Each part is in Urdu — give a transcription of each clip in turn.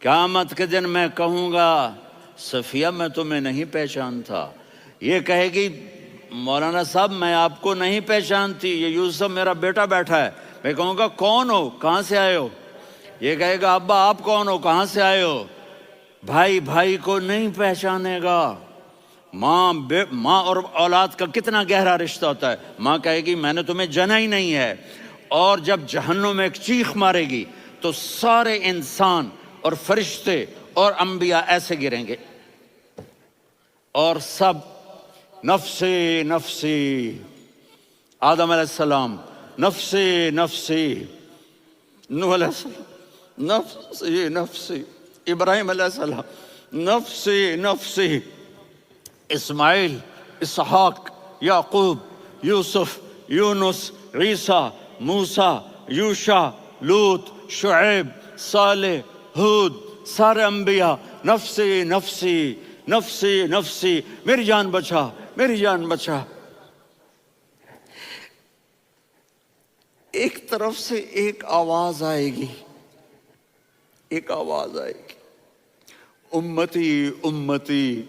قیامت کے دن میں کہوں گا صفیہ میں تمہیں نہیں پہچانتا، یہ کہے گی مولانا صاحب میں آپ کو نہیں پہچانتی، یہ یوسف میرا بیٹا بیٹھا ہے۔ میں کہوں گا کون ہو، کہاں سے آئے ہو؟ یہ کہے گا ابا آپ کون ہو، کہاں سے آئے ہو؟ بھائی بھائی کو نہیں پہچانے گا۔ ماں اور اولاد کا کتنا گہرا رشتہ ہوتا ہے۔ ماں کہے گی میں نے تمہیں جنا ہی نہیں ہے، اور جب جہنم میں ایک چیخ مارے گی تو سارے انسان اور فرشتے اور انبیاء ایسے گریں گے، اور سب نفسی نفسی، آدم علیہ السلام نفسی نفسی، نوح علیہ السلام نفسی نفسی، ابراہیم علیہ السلام نفسی نفسی، اسماعیل، اسحاق، یعقوب، یوسف، یونس، عیسیٰ، موسیٰ، یوشع، لوط، شعیب، صالح، ہود، سارے انبیاء نفسی نفسی نفسی نفسی، میری جان بچا میری جان بچا۔ ایک طرف سے ایک آواز آئے گی، ایک آواز آئے گی، امتی امتی۔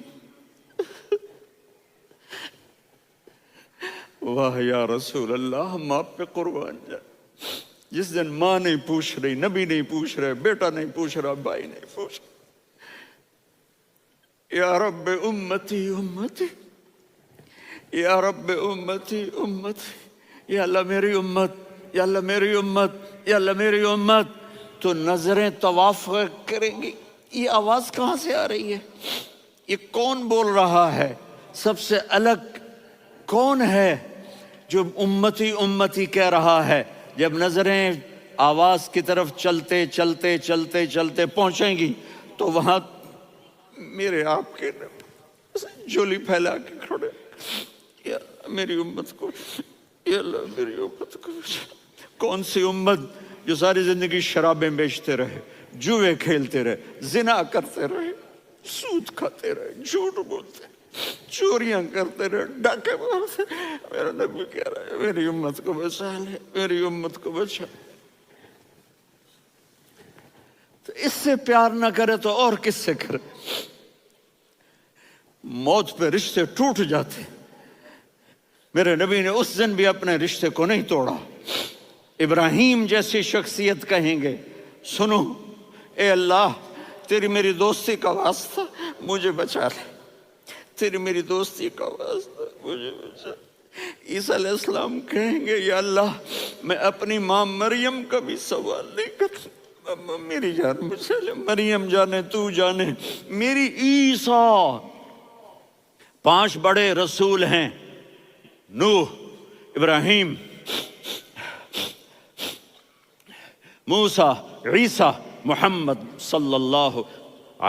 واہ یا رسول اللہ، ہم آپ پہ قربان جائیں۔ جس دن ماں نہیں پوچھ رہی، نبی نہیں پوچھ رہے، بیٹا نہیں پوچھ رہا، بھائی نہیں پوچھ رہا، یا رب امتی امتی، یا رب امتی امتی، یا اللہ میری امت، یا اللہ میری امت، یا اللہ میری امت۔ تو نظریں طواف کریں گی، یہ آواز کہاں سے آ رہی ہے؟ یہ کون بول رہا ہے؟ سب سے الگ کون ہے جو امتی امتی کہہ رہا ہے؟ جب نظریں آواز کی طرف چلتے چلتے چلتے چلتے پہنچیں گی تو وہاں میرے آپ کے جھولی پھیلا کے کھڑے، یا میری امت کو، یا اللہ میری امت کو۔ کون سی امت جو ساری زندگی شرابیں بیچتے رہے، جوئے کھیلتے رہے، زنا کرتے رہے، سود کھاتے رہے، جھوٹ بولتے رہے، چوریاں کرتے رہے، ڈاکے مارتے رہے۔ میرا نبی کہہ رہا ہے میری امت کو بچا لے، میری امت کو بچا۔ تو اس سے پیار نہ کرے تو اور کس سے کرے؟ موت پہ رشتے ٹوٹ جاتے، میرے نبی نے اس دن بھی اپنے رشتے کو نہیں توڑا۔ ابراہیم جیسی شخصیت کہیں گے سنو اے اللہ تیری میری دوستی کا واسطہ مجھے بچا لے، تیری میری دوستی کا واسطہ مجھے بچا لے۔ عیسیٰ علیہ السلام کہیں گے یا اللہ میں اپنی ماں مریم کا بھی سوال نہیں کرتا، میری جان بچا لے، مریم جانے تو جانے میری عیسیٰ۔ 5 بڑے رسول ہیں، نوح، ابراہیم، موسیٰ، عیسیٰ، محمد صلی اللہ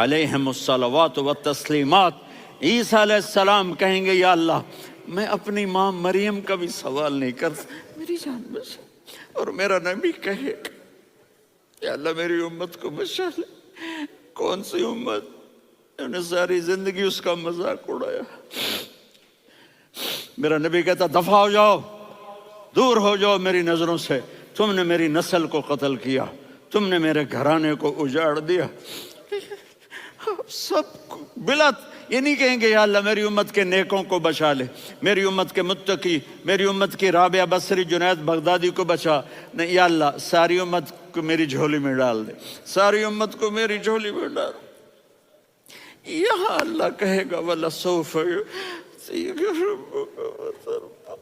علیہ الصلوات والتسلیمات۔ عیسیٰ علیہ السلام کہیں گے یا اللہ میں اپنی ماں مریم کا بھی سوال نہیں کرتا، میری جان بچا۔ اور میرا نبی کہے یا اللہ میری امت کو بچا لے۔ کون سی امت انہوں نے ساری زندگی اس کا مذاق اڑایا؟ میرا نبی کہتا دفع ہو جاؤ، دور ہو جاؤ میری نظروں سے، تم نے میری نسل کو قتل کیا، تم نے میرے گھرانے کو اجاڑ دیا۔ سب بلا یہ نہیں کہیں گے یا اللہ میری امت کے نیکوں کو بچا لے، میری امت کے متقی، میری امت کی رابعہ بصری، جنید بغدادی کو بچا، نہیں یا اللہ ساری امت کو میری جھولی میں ڈال دے، ساری امت کو میری جھولی میں ڈال۔ یہاں اللہ کہے گا وَلَسَوْفَ يُعْطِيكَ رَبُّكَ فَتَرْضَىٰ۔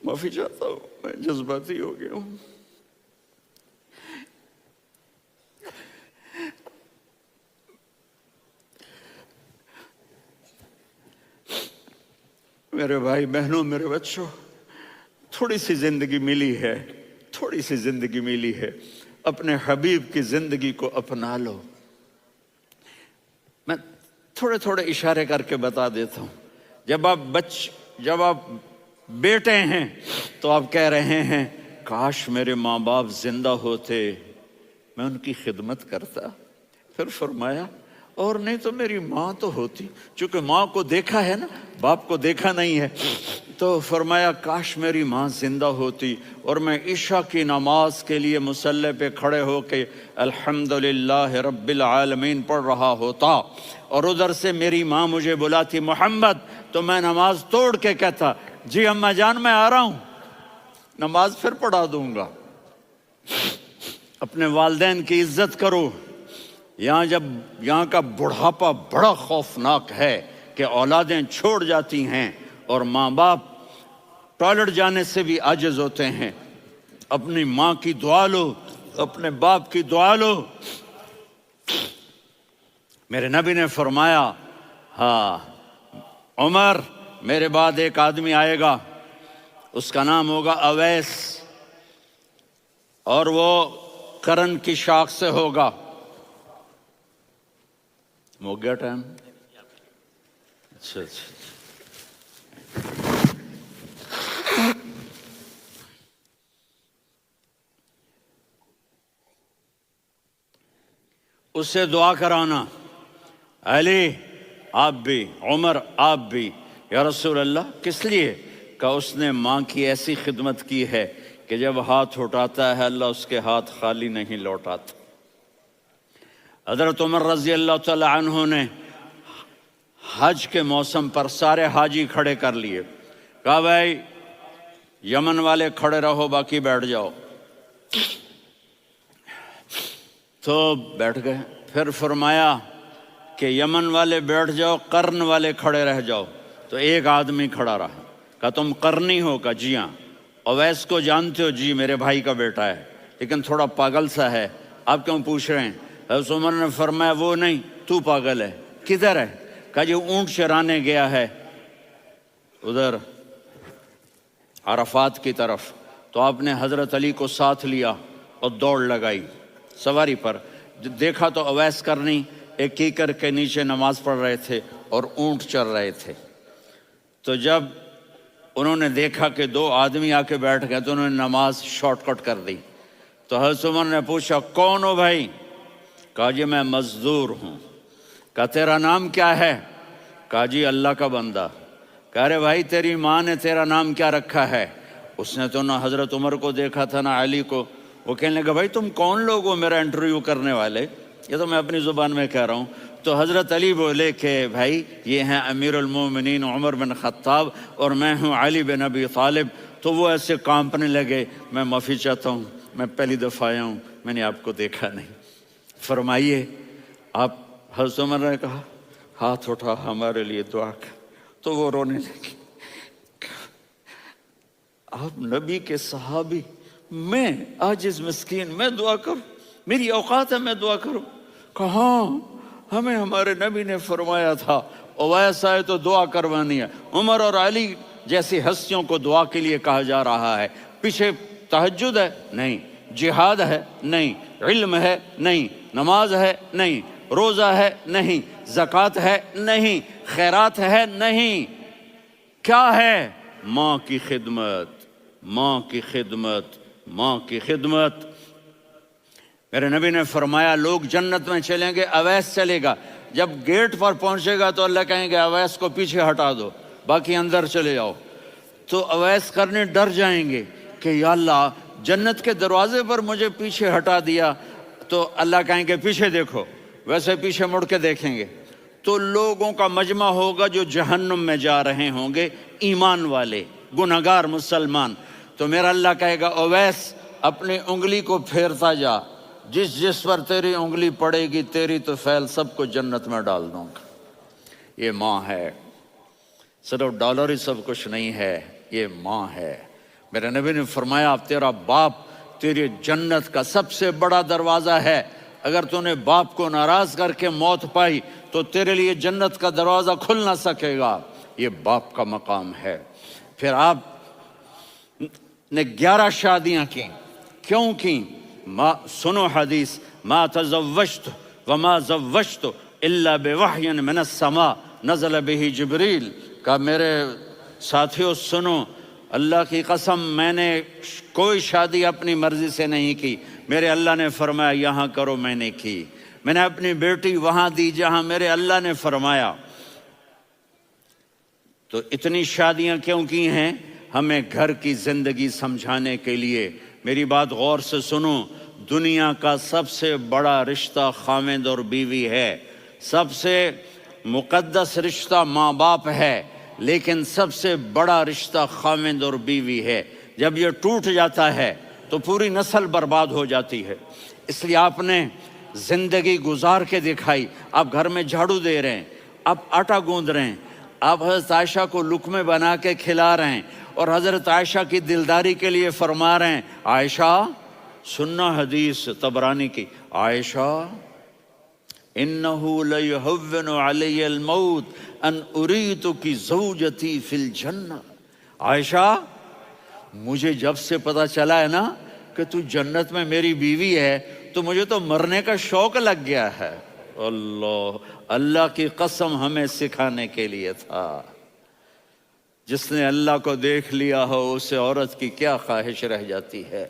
معافی چاہتا ہوں میں جذباتی ہو گیا ہوں۔ میرے بھائی بہنوں، میرے بچوں، تھوڑی سی زندگی ملی ہے، تھوڑی سی زندگی ملی ہے، اپنے حبیب کی زندگی کو اپنا لو۔ میں تھوڑے تھوڑے اشارے کر کے بتا دیتا ہوں۔ جب آپ بیٹے ہیں تو آپ کہہ رہے ہیں کاش میرے ماں باپ زندہ ہوتے، میں ان کی خدمت کرتا۔ پھر فرمایا اور نہیں تو میری ماں تو ہوتی، چونکہ ماں کو دیکھا ہے نا، باپ کو دیکھا نہیں ہے، تو فرمایا کاش میری ماں زندہ ہوتی اور میں عشاء کی نماز کے لیے مصلی پہ کھڑے ہو کے الحمدللہ رب العالمین پڑھ رہا ہوتا، اور ادھر سے میری ماں مجھے بلاتی محمد، تو میں نماز توڑ کے کہتا جی اماں جان میں آ رہا ہوں، نماز پھر پڑھا دوں گا۔ اپنے والدین کی عزت کرو۔ یہاں کا بڑھاپا بڑا خوفناک ہے کہ اولادیں چھوڑ جاتی ہیں اور ماں باپ ٹوائلٹ جانے سے بھی عاجز ہوتے ہیں۔ اپنی ماں کی دعا لو، اپنے باپ کی دعا لو۔ میرے نبی نے فرمایا ہاں عمر میرے بعد ایک آدمی آئے گا، اس کا نام ہوگا اویس، اور وہ کرن کی شاخ سے ہوگا۔ ہو گیا ٹائم؟ اچھا اس سے دعا کرانا، علی آپ بھی، عمر آپ بھی۔ یا رسول اللہ کس لیے؟ کہ اس نے ماں کی ایسی خدمت کی ہے کہ جب ہاتھ اٹھاتا ہے اللہ اس کے ہاتھ خالی نہیں لوٹاتا۔ حضرت عمر رضی اللہ تعالی عنہ نے حج کے موسم پر سارے حاجی کھڑے کر لیے، کہا بھائی یمن والے کھڑے رہو باقی بیٹھ جاؤ، تو بیٹھ گئے۔ پھر فرمایا کہ یمن والے بیٹھ جاؤ، قرن والے کھڑے رہ جاؤ، تو ایک آدمی کھڑا رہا، کہا تم قرنی ہو؟ کہا جی ہاں۔ اویس کو جانتے ہو؟ جی میرے بھائی کا بیٹا ہے لیکن تھوڑا پاگل سا ہے، آپ کیوں پوچھ رہے ہیں؟ حضرت عمر نے فرمایا وہ نہیں، تو پاگل ہے۔ کدھر ہے؟ کہا جی اونٹ چرانے گیا ہے ادھر عرفات کی طرف، تو آپ نے حضرت علی کو ساتھ لیا اور دوڑ لگائی سواری پر۔ دیکھا تو اویس کرنی ایک کیکر کے نیچے نماز پڑھ رہے تھے اور اونٹ چر رہے تھے۔ تو جب انہوں نے دیکھا کہ دو آدمی آ کے بیٹھ گئے تو انہوں نے نماز شارٹ کٹ کر دی۔ تو حضرت عمر نے پوچھا کون ہو بھائی؟ کہا جی میں مزدور ہوں۔ کہا تیرا نام کیا ہے؟ کہا جی اللہ کا بندہ۔ کہہ رہے بھائی تیری ماں نے تیرا نام کیا رکھا ہے؟ اس نے تو نہ حضرت عمر کو دیکھا تھا نہ علی کو۔ وہ کہنے لگا بھائی تم کون لوگ ہو میرا انٹرویو کرنے والے؟ یہ تو میں اپنی زبان میں کہہ رہا ہوں۔ تو حضرت علی بولے کہ بھائی یہ ہیں امیر المومنین عمر بن خطاب اور میں ہوں علی بن ابی طالب۔ تو وہ ایسے کانپنے لگے، میں معافی چاہتا ہوں، میں پہلی دفعہ آیا ہوں، میں نے آپ کو دیکھا نہیں، فرمائیے آپ۔ حضرت عمر نے کہا ہاتھ اٹھا ہمارے لیے دعا کر، تو وہ رونے لگے۔ آپ نبی کے صحابی، میں عاجز مسکین میں دعا کروں؟ میری اوقات ہے میں دعا کروں؟ کہاں ہمیں ہمارے نبی نے فرمایا تھا اویس آئے تو دعا کروانی ہے۔ عمر اور علی جیسی ہستیوں کو دعا کے لیے کہا جا رہا ہے۔ پیچھے تہجد ہے؟ نہیں۔ جہاد ہے؟ نہیں۔ علم ہے؟ نہیں۔ نماز ہے؟ نہیں۔ روزہ ہے؟ نہیں۔ زکوٰۃ ہے؟ نہیں۔ خیرات ہے؟ نہیں۔ کیا ہے؟ ماں کی خدمت، ماں کی خدمت، ماں کی خدمت۔ میرے نبی نے فرمایا لوگ جنت میں چلیں گے، اویس چلے گا، جب گیٹ پر پہنچے گا تو اللہ کہیں گے اویس کو پیچھے ہٹا دو، باقی اندر چلے جاؤ۔ تو اویس کرنے ڈر جائیں گے کہ یا اللہ جنت کے دروازے پر مجھے پیچھے ہٹا دیا، تو اللہ کہیں گے پیچھے دیکھو، ویسے پیچھے مڑ کے دیکھیں گے تو لوگوں کا مجمع ہوگا جو جہنم میں جا رہے ہوں گے، ایمان والے، گنہگار مسلمان۔ تو میرا اللہ کہے گا اویس اپنی انگلی کو پھیرتا جا، جس جس پر تیری انگلی پڑے گی تیری تو فیل سب کو جنت میں ڈال دوں گا۔ یہ ماں ہے، صرف ڈالر ہی سب کچھ نہیں ہے، یہ ماں ہے۔ میرے نبی نے فرمایا تیرا باپ تیری جنت کا سب سے بڑا دروازہ ہے، اگر تو نے باپ کو ناراض کر کے موت پائی تو تیرے لیے جنت کا دروازہ کھل نہ سکے گا، یہ باپ کا مقام ہے۔ پھر آپ نے 11 شادیاں کی، کیوں کی؟ سنو حدیث، ما تزوجت وما زوجت الا بوحی من السماء نزل به جبریل۔ کہا میرے ساتھیوں سنو، اللہ کی قسم میں نے کوئی شادی اپنی مرضی سے نہیں کی، میرے اللہ نے فرمایا یہاں کرو، میں نے کی۔ میں نے اپنی بیٹی وہاں دی جہاں میرے اللہ نے فرمایا۔ تو اتنی شادیاں کیوں کی ہیں؟ ہمیں گھر کی زندگی سمجھانے کے لیے۔ میری بات غور سے سنو، دنیا کا سب سے بڑا رشتہ خاوند اور بیوی ہے، سب سے مقدس رشتہ ماں باپ ہے، لیکن سب سے بڑا رشتہ خاوند اور بیوی ہے۔ جب یہ ٹوٹ جاتا ہے تو پوری نسل برباد ہو جاتی ہے۔ اس لیے آپ نے زندگی گزار کے دکھائی۔ آپ گھر میں جھاڑو دے رہے ہیں، آپ آٹا گوندھ رہے ہیں، آپ حضرت عائشہ کو لقمے بنا کے کھلا رہے ہیں، اور حضرت عائشہ کی دلداری کے لیے فرما رہے ہیں، عائشہ سننا حدیث طبرانی کی، عائشہ انہو لیہون علی الموت ان اریتکی زوجتی فی الجنہ۔ عائشہ مجھے جب سے پتا چلا ہے نا کہ تو جنت میں میری بیوی ہے تو مجھے تو مرنے کا شوق لگ گیا ہے۔ اللہ کی قسم ہمیں سکھانے کے لیے تھا۔ جس نے اللہ کو دیکھ لیا ہو اسے عورت کی کیا خواہش رہ جاتی ہے۔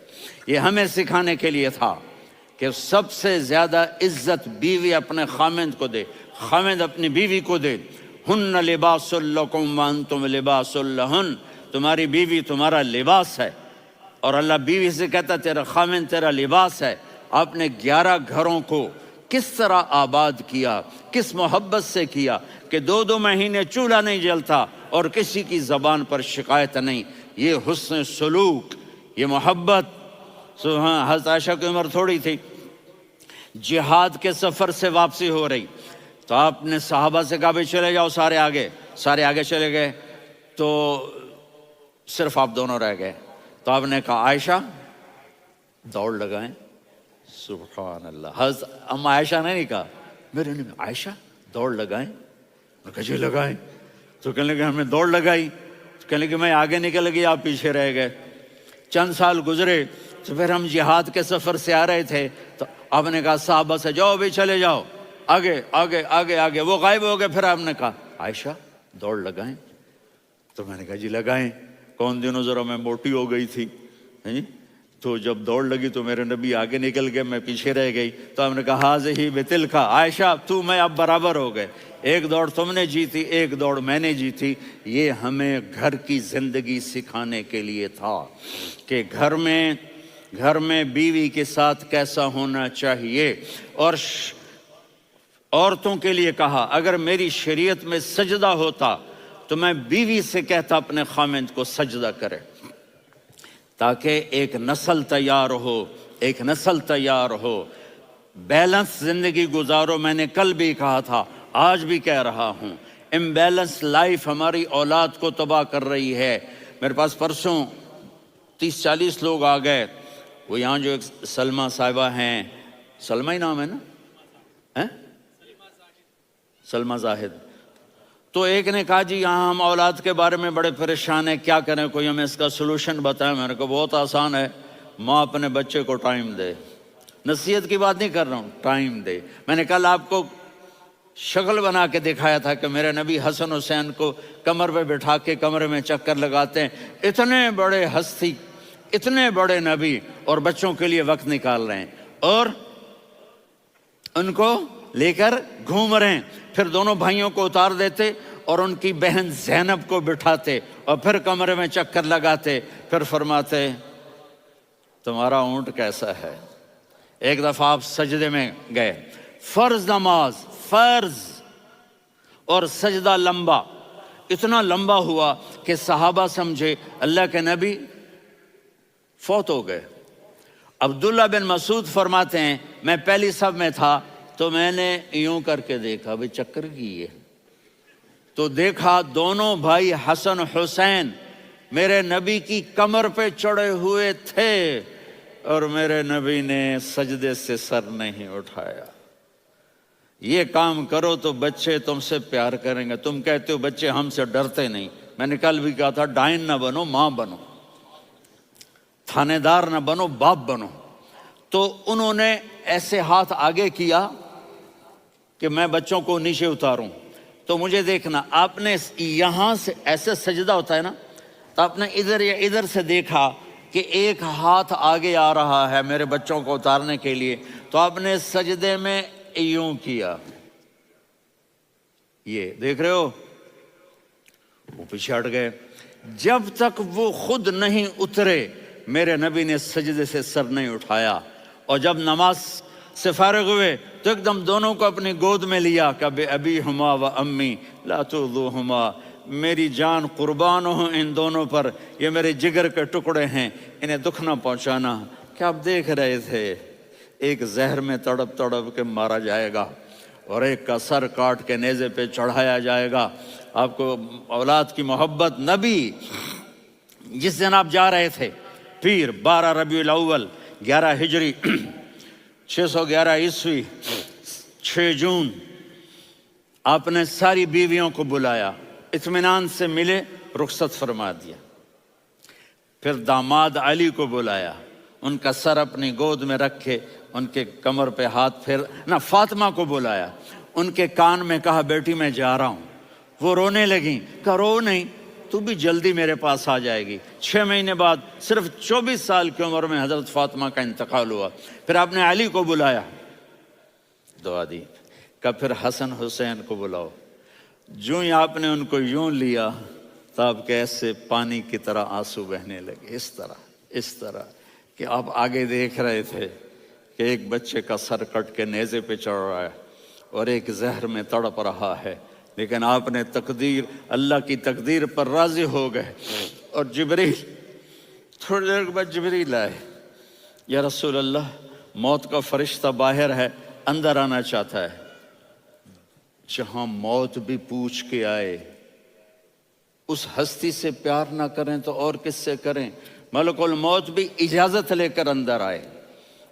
یہ ہمیں سکھانے کے لیے تھا کہ سب سے زیادہ عزت بیوی اپنے خاوند کو دے، خاوند اپنی بیوی کو دے۔ ہن لباس لکم وانتم لباس لہن، تمہاری بیوی تمہارا لباس ہے، اور اللہ بیوی سے کہتا تیرا خاوند تیرا لباس ہے۔ آپ نے 11 گھروں کو کس طرح آباد کیا، کس محبت سے کیا کہ 2 مہینے چولہا نہیں جلتا اور کسی کی زبان پر شکایت نہیں۔ یہ حسن سلوک، یہ محبت۔ حضرت عائشہ کی عمر تھوڑی تھی، جہاد کے سفر سے واپسی ہو رہی، تو آپ نے صحابہ سے کہا بھی چلے جاؤ سارے آگے چلے گئے، تو صرف آپ دونوں رہ گئے۔ تو آپ نے کہا عائشہ دوڑ لگائیں۔ سبحان اللہ، حضرت اما عائشہ نے نہیں کہا، میرے نے عائشہ دوڑ لگائیں، میں کہا جی لگائیں۔ تو کہنے لگے ہم نے دوڑ لگائی، تو کہنے لگے میں آگے نکل گئی آپ پیچھے رہ گئے۔ چند سال گزرے تو پھر ہم جہاد کے سفر سے آ رہے تھے، تو آپ نے کہا صحابہ سے جاؤ بھی چلے جاؤ آگے آگے آگے آگے، وہ غائب ہو گئے۔ پھر آپ نے کہا عائشہ دوڑ لگائیں، تو میں نے کہا جی لگائیں۔ کون دنوں ذرا میں موٹی ہو گئی تھی، تو جب دوڑ لگی تو میرے نبی آگے نکل گئے، میں پیچھے رہ گئی۔ تو ہم نے کہا ہاذہ بتلک، عائشہ تو میں اب برابر ہو گئے، ایک دوڑ تم نے جیتی ایک دوڑ میں نے جیتی۔ یہ ہمیں گھر کی زندگی سکھانے کے لیے تھا کہ گھر میں بیوی کے ساتھ کیسا ہونا چاہیے۔ اور عورتوں کے لیے کہا اگر میری شریعت میں سجدہ ہوتا تو میں بیوی سے کہتا اپنے خاوند کو سجدہ کرے، تاکہ ایک نسل تیار ہو، بیلنس زندگی گزارو۔ میں نے کل بھی کہا تھا، آج بھی کہہ رہا ہوں، امبیلنس لائف ہماری اولاد کو تباہ کر رہی ہے۔ میرے پاس پرسوں 30-40 لوگ آ گئے، وہ یہاں جو ایک سلمہ صاحبہ ہیں، سلمہ ہی نام ہے نا، سلمہ زاہد، تو ایک نے کہا جی یہاں ہم اولاد کے بارے میں بڑے پریشان ہیں، کیا کریں، کوئی ہمیں اس کا سلوشن بتائیں۔ میں نے کہا بہت آسان ہے، ماں اپنے بچے کو ٹائم دے۔ نصیحت کی بات نہیں کر رہا ہوں، ٹائم دے۔ میں نے کل آپ کو شکل بنا کے دکھایا تھا کہ میرے نبی حسن حسین کو کمر پہ بٹھا کے کمرے میں چکر لگاتے ہیں۔ اتنے بڑے ہستی، اتنے بڑے نبی، اور بچوں کے لیے وقت نکال رہے ہیں اور ان کو لے کر گھوم رہے ہیں۔ پھر دونوں بھائیوں کو اتار دیتے اور ان کی بہن زینب کو بٹھاتے اور پھر کمرے میں چکر لگاتے، پھر فرماتے تمہارا اونٹ کیسا ہے۔ ایک دفعہ آپ سجدے میں گئے، فرض نماز، فرض، اور سجدہ لمبا، اتنا لمبا ہوا کہ صحابہ سمجھے اللہ کے نبی فوت ہو گئے۔ عبداللہ بن مسعود فرماتے ہیں میں پہلی صف میں تھا تو میں نے یوں کر کے دیکھا، بھئی چکر کی ہے، تو دیکھا دونوں بھائی حسن حسین میرے نبی کی کمر پہ چڑھے ہوئے تھے اور میرے نبی نے سجدے سے سر نہیں اٹھایا۔ یہ کام کرو تو بچے تم سے پیار کریں گے۔ تم کہتے ہو بچے ہم سے ڈرتے نہیں، میں نے کل بھی کہا تھا ڈائن نہ بنو، ماں بنو، تھانے دار نہ بنو، باپ بنو۔ تو انہوں نے ایسے ہاتھ آگے کیا کہ میں بچوں کو نیچے اتاروں، تو مجھے دیکھنا، آپ نے یہاں سے ایسے سجدہ ہوتا ہے نا، تو آپ نے ادھر یا ادھر سے دیکھا کہ ایک ہاتھ آگے آ رہا ہے میرے بچوں کو اتارنے کے لیے، تو آپ نے سجدے میں یوں کیا، یہ دیکھ رہے ہو، وہ پیچھے ہٹ گئے۔ جب تک وہ خود نہیں اترے میرے نبی نے سجدے سے سر نہیں اٹھایا، اور جب نماز سے فارغ ہوئے تو ایک دم دونوں کو اپنی گود میں لیا کہ ابی ہما و امی لا تؤذوہما، میری جان قربان ہو ان دونوں پر، یہ میرے جگر کے ٹکڑے ہیں، انہیں دکھ نہ پہنچانا۔ کیا آپ دیکھ رہے تھے ایک زہر میں تڑپ تڑپ کے مارا جائے گا اور ایک کا سر کاٹ کے نیزے پہ چڑھایا جائے گا۔ آپ کو اولاد کی محبت، نبی جس دن آپ جا رہے تھے پیر 12 ربیع الاول 11 ہجری 611 عیسوی 6 جون، آپ نے ساری بیویوں کو بلایا، اطمینان سے ملے، رخصت فرما دیا۔ پھر داماد علی کو بلایا، ان کا سر اپنی گود میں رکھے، ان کے کمر پہ ہاتھ پھیر نہ، فاطمہ کو بلایا، ان کے کان میں کہا بیٹی میں جا رہا ہوں۔ وہ رونے لگیں، کہا رو نہیں، تو بھی جلدی میرے پاس آ جائے گی۔ 6 مہینے بعد صرف 24 سال کی عمر میں حضرت فاطمہ کا انتقال ہوا۔ پھر آپ نے علی کو بلایا، دعا دی، کہا پھر حسن حسین کو بلاؤ۔ جو ہی آپ نے ان کو یوں لیا تو آپ کے ایسے پانی کی طرح آنسو بہنے لگے، اس طرح کہ آپ آگے دیکھ رہے تھے کہ ایک بچے کا سر کٹ کے نیزے پہ چڑھ رہا ہے اور ایک زہر میں تڑپ رہا ہے، لیکن آپ نے تقدیر، اللہ کی تقدیر پر راضی ہو گئے۔ اور جبریل، تھوڑی دیر کے بعد جبریل آئے، یا رسول اللہ موت کا فرشتہ باہر ہے، اندر آنا چاہتا ہے۔ جہاں موت بھی پوچھ کے آئے، اس ہستی سے پیار نہ کریں تو اور کس سے کریں؟ ملک الموت بھی اجازت لے کر اندر آئے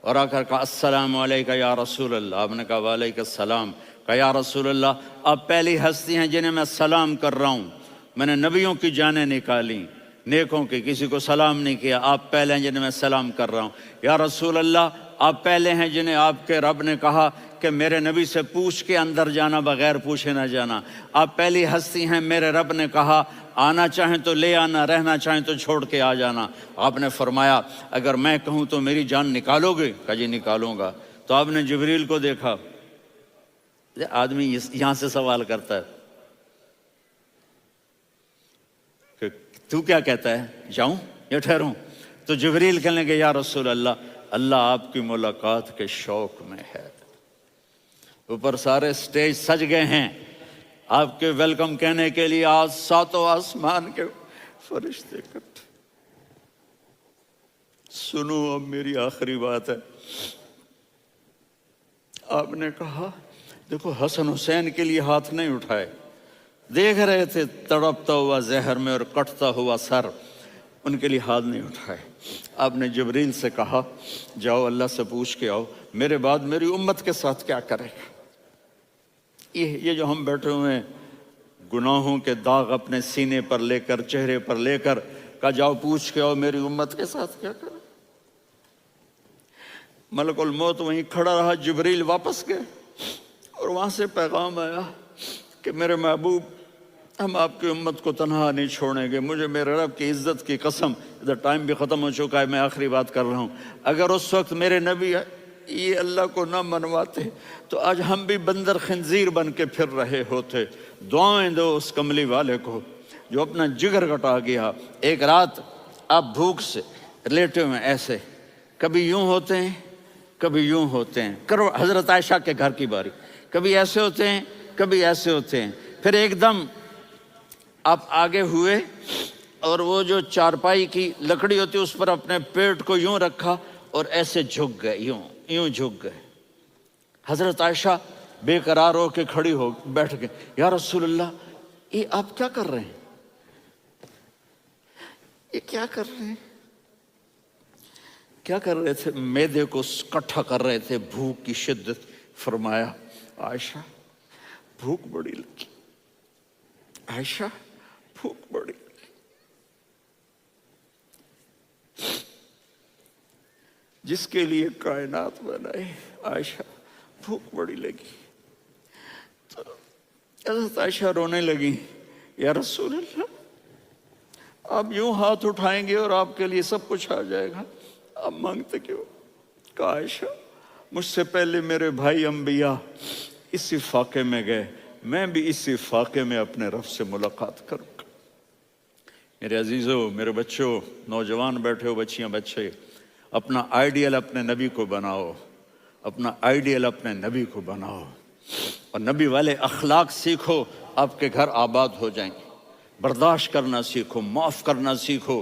اور آ کر کہا السلام علیکہ یا رسول اللہ۔ آپ نے کہا وعلیکم السلام۔ کہا یا رسول اللہ آپ پہلی ہستی ہیں جنہیں میں سلام کر رہا ہوں، میں نے نبیوں کی جانیں نکالی، نیکوں کی، کسی کو سلام نہیں کیا، آپ پہلے ہیں جنہیں میں سلام کر رہا ہوں۔ یا رسول اللہ آپ پہلے ہیں جنہیں آپ کے رب نے کہا کہ میرے نبی سے پوچھ کے اندر جانا، بغیر پوچھے نہ جانا۔ آپ پہلی ہستی ہیں، میرے رب نے کہا آنا چاہیں تو لے آنا، رہنا چاہیں تو چھوڑ کے آ جانا۔ آپ نے فرمایا اگر میں کہوں تو میری جان نکالو گے؟ کہا جی نکالوں گا۔ تو آپ نے جبریل کو دیکھا، آدمی یہاں سے سوال کرتا ہے کہ تو کیا کہتا ہے، جاؤں یا ٹھہروں؟ تو جبریل کہنے لگے یا رسول اللہ، اللہ آپ کی ملاقات کے شوق میں ہے۔ اوپر سارے سٹیج سج گئے ہیں آپ کے ویلکم کہنے کے لیے، آج 7 آسمان کے فرشتے اکٹھے۔ سنو اب میری آخری بات ہے۔ آپ نے کہا دیکھو حسن حسین کے لیے ہاتھ نہیں اٹھائے، دیکھ رہے تھے تڑپتا ہوا زہر میں اور کٹتا ہوا سر، ان کے لیے ہاتھ نہیں اٹھائے۔ آپ نے جبریل سے کہا جاؤ اللہ سے پوچھ کے آؤ میرے بعد میری امت کے ساتھ کیا کرے گا۔ یہ جو ہم بیٹھے ہوئے ہیں گناہوں کے داغ اپنے سینے پر لے کر، چہرے پر لے کر، کہا جاؤ پوچھ کے آؤ میری امت کے ساتھ کیا کرے۔ ملک الموت وہیں کھڑا رہا، جبریل واپس گئے اور وہاں سے پیغام آیا کہ میرے محبوب ہم آپ کی امت کو تنہا نہیں چھوڑیں گے، مجھے میرے رب کی عزت کی قسم، ادھر ٹائم بھی ختم ہو چکا ہے، میں آخری بات کر رہا ہوں، اگر اس وقت میرے نبی یہ اللہ کو نہ منواتے تو آج ہم بھی بندر خنزیر بن کے پھر رہے ہوتے۔ دعائیں دو اس کملی والے کو جو اپنا جگر کٹا گیا۔ ایک رات آپ بھوک سے لیٹے ہوئے ایسے، کبھی یوں ہوتے ہیں کبھی یوں ہوتے ہیں، کرو حضرت عائشہ کے گھر کی باری، کبھی ایسے ہوتے ہیں کبھی ایسے ہوتے ہیں، پھر ایک دم آپ آگے ہوئے اور وہ جو چارپائی کی لکڑی ہوتی اس پر اپنے پیٹ کو یوں رکھا اور ایسے جھک گئے، یوں جھک گئے۔ حضرت عائشہ بے قرار ہو کے کھڑی ہو بیٹھ گئے، یا رسول اللہ یہ آپ کیا کر رہے ہیں، یہ کیا کر رہے ہیں؟ کیا کر رہے تھے؟ معدے کو کٹھا کر رہے تھے، بھوک کی شدت۔ فرمایا عائشہ بھوک بڑی لگی، عائشہ بھوک بڑی لگی، جس کے لیے کائنات بنائے، عائشہ بھوک بڑی لگی۔ تو حضرت عائشہ رونے لگی، یا رسول اللہ آپ یوں ہاتھ اٹھائیں گے اور آپ کے لیے سب کچھ آ جائے گا، آپ مانگتے کیوں؟ کہا عائشہ مجھ سے پہلے میرے بھائی انبیاء اسی فاقے میں گئے، میں بھی اسی فاقے میں اپنے رب سے ملاقات کروں گا۔ میرے عزیزوں، میرے بچوں، نوجوان بیٹھے ہو، بچیاں بچے، اپنا آئیڈیل اپنے نبی کو بناؤ، اپنا آئیڈیل اپنے نبی کو بناؤ، اور نبی والے اخلاق سیکھو، آپ کے گھر آباد ہو جائیں گے۔ برداشت کرنا سیکھو، معاف کرنا سیکھو،